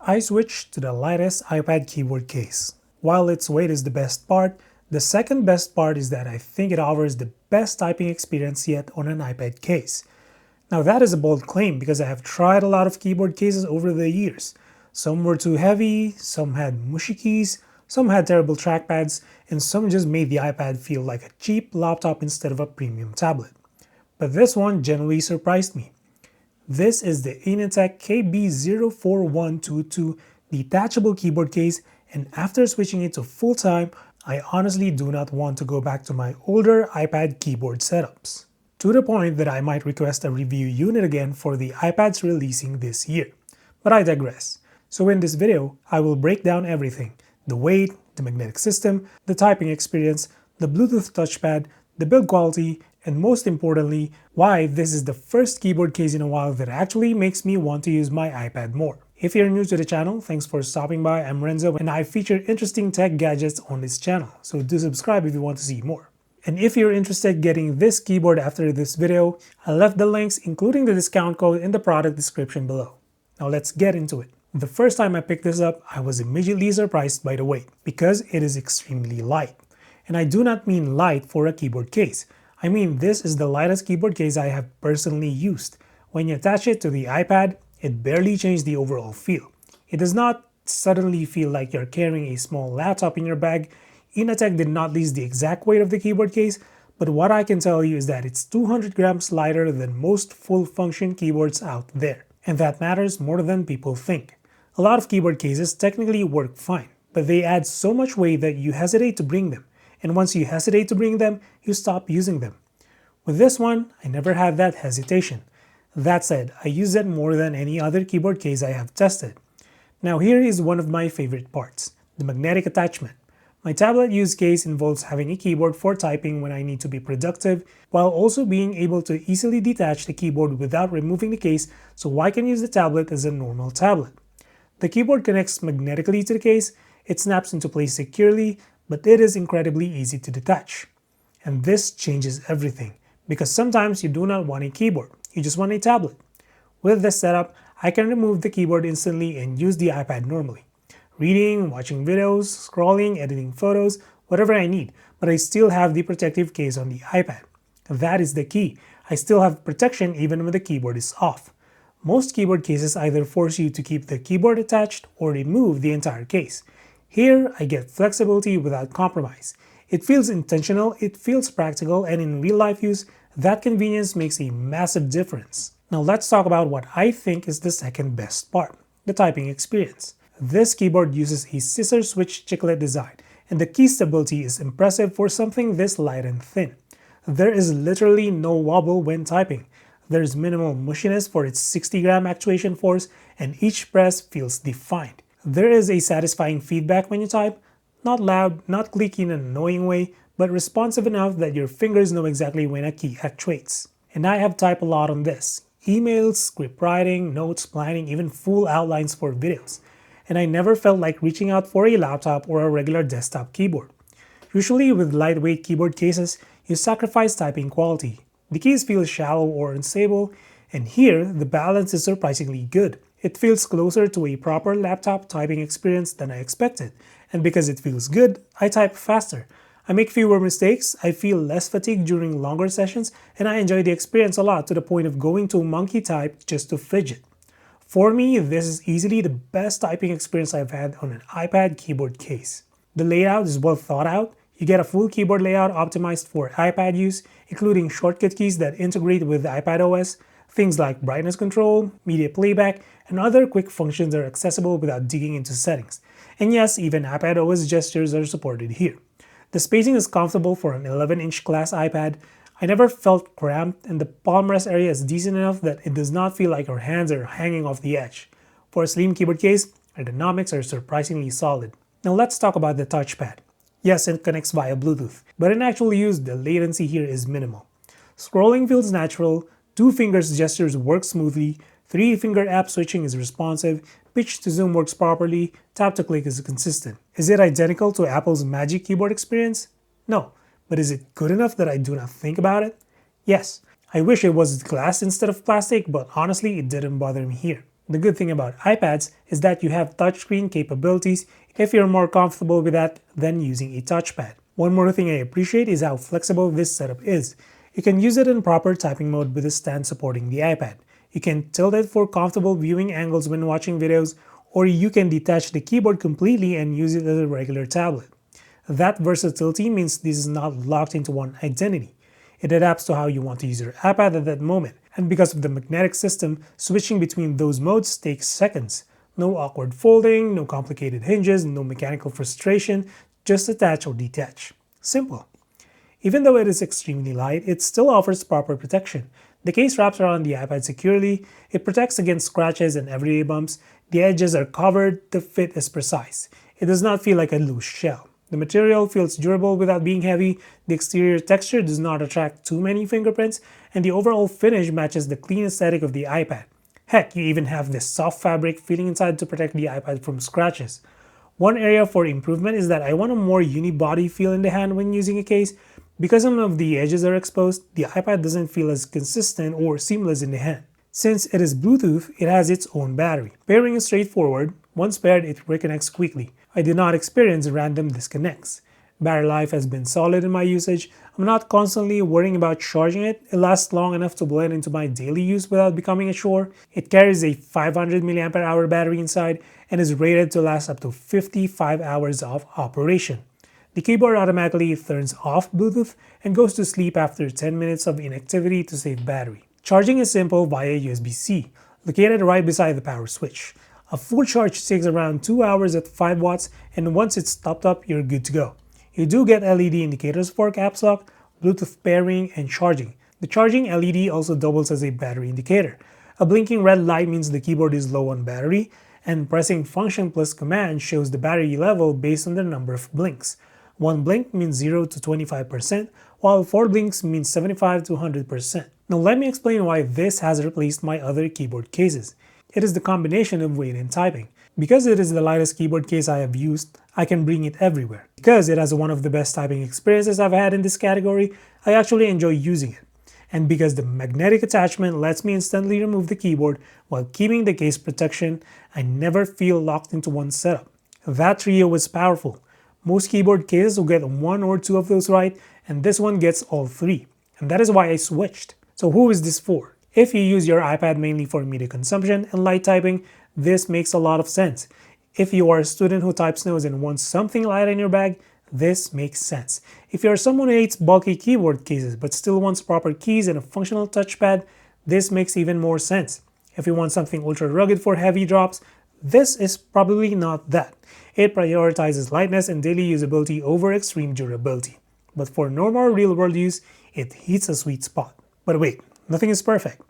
I switched to the lightest iPad keyboard case. While its weight is the best part, the second best part is that I think it offers the best typing experience yet on an iPad case. Now that is a bold claim because I have tried a lot of keyboard cases over the years. Some were too heavy, some had mushy keys, some had terrible trackpads, and some just made the iPad feel like a cheap laptop instead of a premium tablet. But this one genuinely surprised me. This is the Inateck KB04122 detachable keyboard case, and after switching it to full-time, I honestly do not want to go back to my older iPad keyboard setups. To the point that I might request a review unit again for the iPads releasing this year. But I digress. So in this video, I will break down everything: the weight, the magnetic system, the typing experience, the Bluetooth touchpad, the build quality, and most importantly, why this is the first keyboard case in a while that actually makes me want to use my iPad more. If you're new to the channel, thanks for stopping by. I'm Renzo and I feature interesting tech gadgets on this channel, so do subscribe if you want to see more. And if you're interested in getting this keyboard after this video, I left the links including the discount code in the product description below. Now let's get into it. The first time I picked this up, I was immediately surprised by the weight, because it is extremely light. And I do not mean light for a keyboard case. I mean, this is the lightest keyboard case I have personally used. When you attach it to the iPad, it barely changed the overall feel. It does not suddenly feel like you're carrying a small laptop in your bag. Inateck did not list the exact weight of the keyboard case, but what I can tell you is that it's 200 grams lighter than most full-function keyboards out there. And that matters more than people think. A lot of keyboard cases technically work fine, but they add so much weight that you hesitate to bring them. And once you hesitate to bring them, you stop using them. With this one, I never had that hesitation. That said, I use it more than any other keyboard case I have tested. Now here is one of my favorite parts: the magnetic attachment. My tablet use case involves having a keyboard for typing when I need to be productive, while also being able to easily detach the keyboard without removing the case, so I can use the tablet as a normal tablet. The keyboard connects magnetically to the case, it snaps into place securely, but it is incredibly easy to detach. And this changes everything, because sometimes you do not want a keyboard, you just want a tablet. With this setup, I can remove the keyboard instantly and use the iPad normally. Reading, watching videos, scrolling, editing photos, whatever I need, but I still have the protective case on the iPad. That is the key. I still have protection even when the keyboard is off. Most keyboard cases either force you to keep the keyboard attached or remove the entire case. Here, I get flexibility without compromise. It feels intentional, it feels practical, and in real-life use, that convenience makes a massive difference. Now let's talk about what I think is the second best part: the typing experience. This keyboard uses a scissor switch chiclet design, and the key stability is impressive for something this light and thin. There is literally no wobble when typing. There is minimal mushiness for its 60-gram actuation force, and each press feels defined. There is a satisfying feedback when you type, not loud, not clicky in an annoying way, but responsive enough that your fingers know exactly when a key actuates. And I have typed a lot on this: emails, script writing, notes, planning, even full outlines for videos. And I never felt like reaching out for a laptop or a regular desktop keyboard. Usually with lightweight keyboard cases, you sacrifice typing quality. The keys feel shallow or unstable, and here the balance is surprisingly good. It feels closer to a proper laptop typing experience than I expected, and because it feels good, I type faster. I make fewer mistakes, I feel less fatigued during longer sessions, and I enjoy the experience a lot to the point of going to monkey type just to fidget. For me, this is easily the best typing experience I've had on an iPad keyboard case. The layout is well thought out. You get a full keyboard layout optimized for iPad use, including shortcut keys that integrate with iPadOS. Things like brightness control, media playback, and other quick functions are accessible without digging into settings. And yes, even iPadOS gestures are supported here. The spacing is comfortable for an 11-inch class iPad. I never felt cramped, and the palm rest area is decent enough that it does not feel like your hands are hanging off the edge. For a slim keyboard case, ergonomics are surprisingly solid. Now let's talk about the touchpad. Yes, it connects via Bluetooth, but in actual use, the latency here is minimal. Scrolling feels natural, 2 fingers gestures work smoothly, 3-finger app switching is responsive, pitch to zoom works properly, tap to click is consistent. Is it identical to Apple's Magic Keyboard experience? No, but is it good enough that I do not think about it? Yes. I wish it was glass instead of plastic, but honestly it didn't bother me here. The good thing about iPads is that you have touchscreen capabilities if you're more comfortable with that than using a touchpad. One more thing I appreciate is how flexible this setup is. You can use it in proper typing mode with a stand supporting the iPad. You can tilt it for comfortable viewing angles when watching videos, or you can detach the keyboard completely and use it as a regular tablet. That versatility means this is not locked into one identity. It adapts to how you want to use your iPad at that moment, and because of the magnetic system, switching between those modes takes seconds. No awkward folding, no complicated hinges, no mechanical frustration, just attach or detach. Simple. Even though it is extremely light, it still offers proper protection. The case wraps around the iPad securely, it protects against scratches and everyday bumps, the edges are covered, the fit is precise. It does not feel like a loose shell. The material feels durable without being heavy, the exterior texture does not attract too many fingerprints, and the overall finish matches the clean aesthetic of the iPad. Heck, you even have this soft fabric feeling inside to protect the iPad from scratches. One area for improvement is that I want a more unibody feel in the hand when using a case. Because some of the edges are exposed, the iPad doesn't feel as consistent or seamless in the hand. Since it is Bluetooth, it has its own battery. Pairing is straightforward. Once paired, it reconnects quickly. I did not experience random disconnects. Battery life has been solid in my usage. I'm not constantly worrying about charging it. It lasts long enough to blend into my daily use without becoming a chore. It carries a 500 mAh battery inside and is rated to last up to 55 hours of operation. The keyboard automatically turns off Bluetooth and goes to sleep after 10 minutes of inactivity to save battery. Charging is simple via USB-C, located right beside the power switch. A full charge takes around 2 hours at 5 watts, and once it's topped up, you're good to go. You do get LED indicators for caps lock, Bluetooth pairing, and charging. The charging LED also doubles as a battery indicator. A blinking red light means the keyboard is low on battery, and pressing function plus command shows the battery level based on the number of blinks. One blink means 0 to 25%, while 4 blinks means 75 to 100%. Now let me explain why this has replaced my other keyboard cases. It is the combination of weight and typing. Because it is the lightest keyboard case I have used, I can bring it everywhere. Because it has one of the best typing experiences I've had in this category, I actually enjoy using it. And because the magnetic attachment lets me instantly remove the keyboard while keeping the case protection, I never feel locked into one setup. That trio was powerful. Most keyboard cases will get one or two of those right, and this one gets all three. And that is why I switched. So who is this for? If you use your iPad mainly for media consumption and light typing, this makes a lot of sense. If you are a student who types notes and wants something light in your bag, this makes sense. If you are someone who hates bulky keyboard cases but still wants proper keys and a functional touchpad, this makes even more sense. If you want something ultra rugged for heavy drops, this is probably not that. It prioritizes lightness and daily usability over extreme durability. But for normal real-world use, it hits a sweet spot. But wait, nothing is perfect.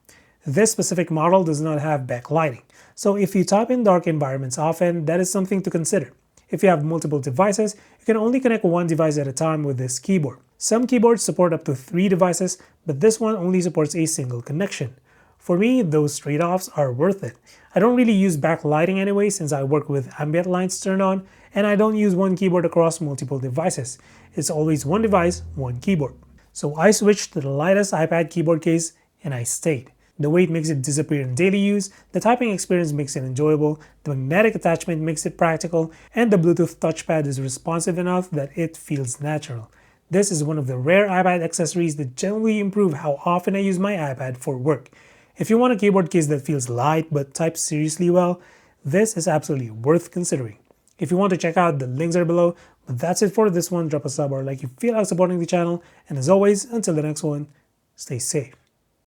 This specific model does not have backlighting, so if you type in dark environments often, that is something to consider. If you have multiple devices, you can only connect one device at a time with this keyboard. Some keyboards support up to 3 devices, but this one only supports a single connection. For me, those trade-offs are worth it. I don't really use backlighting anyway since I work with ambient lights turned on, and I don't use one keyboard across multiple devices. It's always one device, one keyboard. So I switched to the lightest iPad keyboard case, and I stayed. The weight makes it disappear in daily use, the typing experience makes it enjoyable, the magnetic attachment makes it practical, and the Bluetooth touchpad is responsive enough that it feels natural. This is one of the rare iPad accessories that generally improve how often I use my iPad for work. If you want a keyboard case that feels light but types seriously well, this is absolutely worth considering. If you want to check out, the links are below. But that's it for this one. Drop a sub or like you feel like supporting the channel. And as always, until the next one, stay safe.